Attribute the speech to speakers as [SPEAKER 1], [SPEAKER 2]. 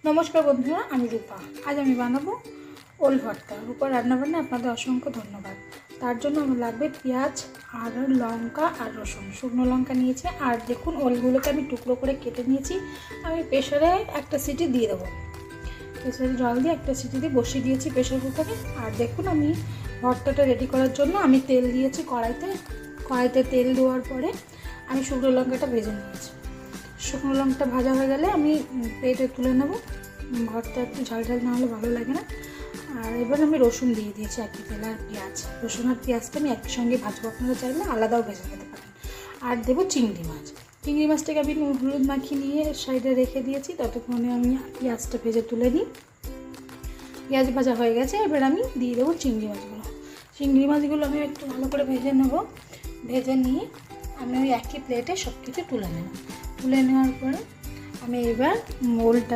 [SPEAKER 1] নমস্কার বন্ধুরা, আমি রূপা। আজ আমি বানাবো ওল ভর্তা। রূপা রান্নাবান্না আপনাদের অসংখ্য ধন্যবাদ। তার জন্য আমার লাগবে পেঁয়াজ আর লঙ্কা আর রসুন, শুকনো লঙ্কা নিয়েছি। আর দেখুন, ওলগুলোকে আমি টুকরো করে কেটে নিয়েছি। আমি প্রেশারে একটা সিটি দিয়ে দেবো। প্রেশারে জল দিয়ে একটা সিটি দিয়ে বসিয়ে দিয়েছি প্রেশার কুকারে। আর দেখুন, আমি ভর্তাটা রেডি করার জন্য আমি তেল দিয়েছি কড়াইতে তেল দেওয়ার পরে আমি শুকনো লঙ্কাটা ভেজে নিয়েছি। শুকনো লঙ্কাটা ভাজা হয়ে গেলে আমি প্লেটে তুলে নেব। ভর্তা একটু ঝাল ঝাল না হলে ভালো লাগে না। আর এবার আমি রসুন দিয়ে দিয়েছি একই তেলে, আর পেঁয়াজ। রসুন আর পেঁয়াজটা আমি একই সঙ্গে ভাজবো, আপনারা চাইলে আলাদাও ভেজে খেতে পারেন। আর দেবো চিংড়ি মাছ। চিংড়ি মাছটাকে আমি হলুদ মাখিয়ে নিয়ে সাইডে রেখে দিয়েছি। ততক্ষণে আমি পেঁয়াজটা ভেজে তুলে নিই। পেঁয়াজ ভাজা হয়ে গেছে, এবার আমি দিয়ে দেবো চিংড়ি মাছগুলো। চিংড়ি মাছগুলো আমি একটু ভালো করে ভেজে নেব। ভেজে নিয়ে আমি ওই একই প্লেটে সব কিছু তুলে নেব। তুলে নেওয়ার পরে আমি এবার ওলটা